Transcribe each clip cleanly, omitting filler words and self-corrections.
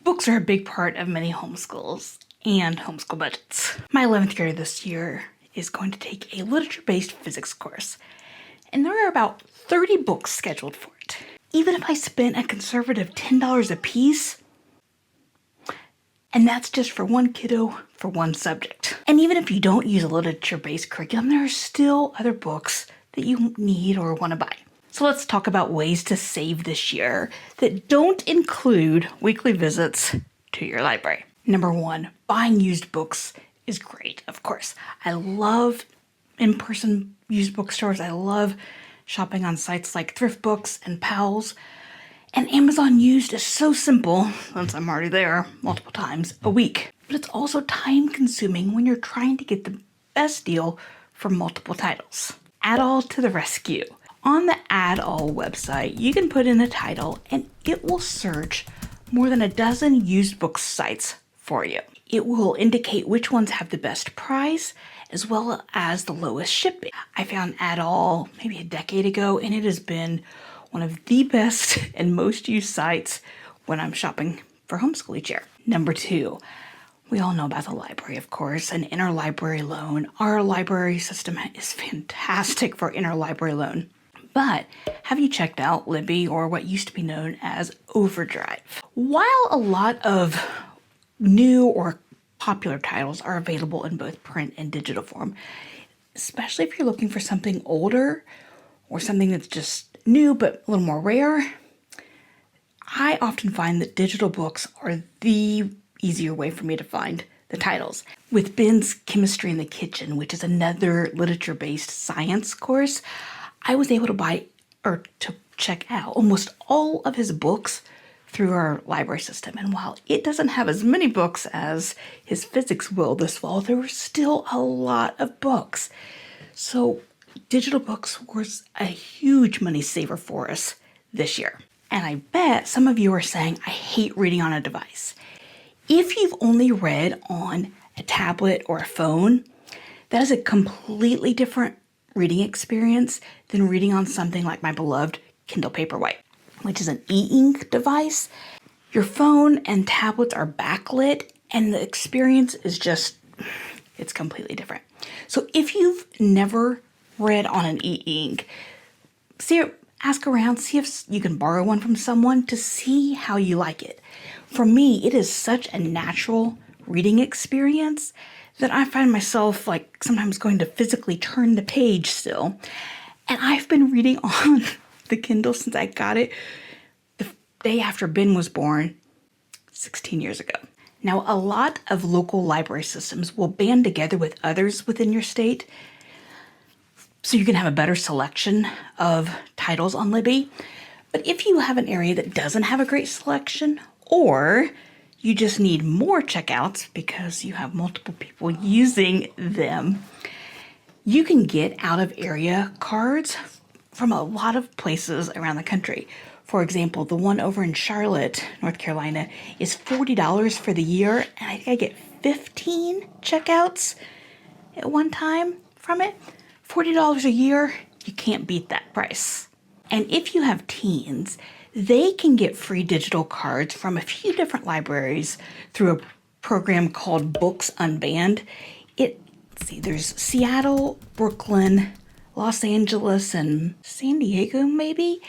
Books are a big part of many homeschools and homeschool budgets. My 11th grader this year is going to take a literature-based physics course, and there are about 30 books scheduled for it. Even if I spent a conservative $10 a piece, and that's just for one kiddo for one subject. And even if you don't use a literature-based curriculum, there are still other books that you need or want to buy. So let's talk about ways to save this year that don't include weekly visits to your library. Number one, buying used books is great, of course. I love in-person used bookstores. I love shopping on sites like Thrift Books and Powell's. And Amazon Used is so simple, since I'm already there multiple times a week. But it's also time-consuming when you're trying to get the best deal for multiple titles. Add All to the rescue. On the Add All website, you can put in a title and it will search more than a dozen used book sites for you. It will indicate which ones have the best price as well as the lowest shipping. I found Add All maybe a decade ago, and it has been one of the best and most used sites when I'm shopping for homeschool each year. Number two, we all know about the library, of course, an interlibrary loan. Our library system is fantastic for interlibrary loan. But have you checked out Libby, or what used to be known as Overdrive? While a lot of new or popular titles are available in both print and digital form, especially if you're looking for something older or something that's just new but a little more rare, I often find that digital books are the easier way for me to find the titles. With Ben's Chemistry in the Kitchen, which is another literature-based science course, I was able to buy or to check out almost all of his books through our library system. And while it doesn't have as many books as his physics will this fall, there were still a lot of books. So digital books was a huge money saver for us this year. And I bet some of you are saying, I hate reading on a device. If you've only read on a tablet or a phone, that is a completely different reading experience than reading on something like my beloved Kindle Paperwhite, which is an e-ink device. Your phone and tablets are backlit, and the experience is just, it's completely different. So if you've never read on an e-ink, ask around, see if you can borrow one from someone to see how you like it. For me, it is such a natural reading experience that I find myself like sometimes going to physically turn the page still. And I've been reading on the Kindle since I got it the day after Ben was born 16 years ago. Now, a lot of local library systems will band together with others within your state so you can have a better selection of titles on Libby. But if you have an area that doesn't have a great selection, or you just need more checkouts because you have multiple people using them, you can get out of area cards from a lot of places around the country. For example, the one over in Charlotte, North Carolina, is $40 for the year, and I think I get 15 checkouts at one time from it. $40 a year, you can't beat that price. And if you have teens, they can get free digital cards from a few different libraries through a program called Books Unbanned. There's Seattle, Brooklyn, Los Angeles, and San Diego maybe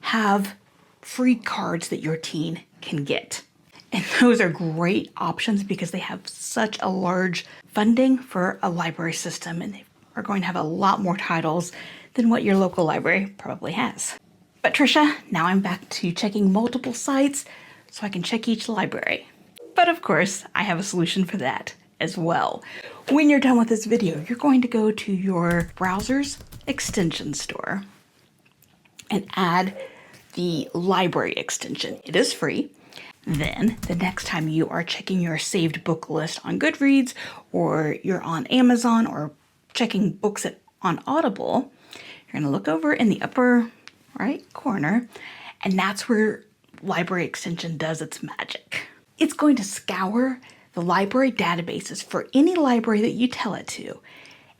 have free cards that your teen can get. And those are great options because they have such a large funding for a library system, and they are going to have a lot more titles than what your local library probably has. But Tricia, now I'm back to checking multiple sites so I can check each library. But of course, I have a solution for that as well. When you're done with this video, you're going to go to your browser's extension store and add the library extension. It is free. Then the next time you are checking your saved book list on Goodreads, or you're on Amazon, or checking books on Audible, you're going to look over in the upper right corner, and that's where library extension does its magic. It's going to scour the library databases for any library that you tell it to,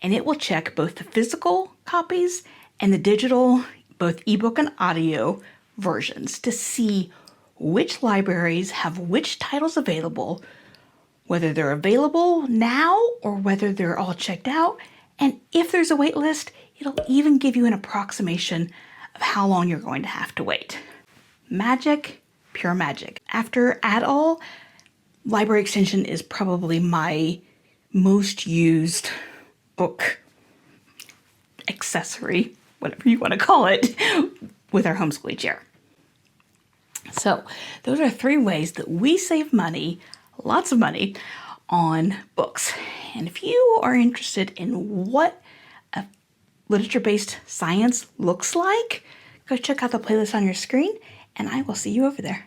and it will check both the physical copies and the digital, both ebook and audio versions, to see which libraries have which titles available, whether they're available now or whether they're all checked out, and if there's a wait list, it'll even give you an approximation of how long you're going to have to wait. Magic, pure magic. After Add All, Library Extension is probably my most used book accessory, whatever you want to call it, with our homeschool each year. So those are 3 ways that we save money, lots of money, on books. And if you are interested in what a literature-based science looks like, go check out the playlist on your screen, and I will see you over there.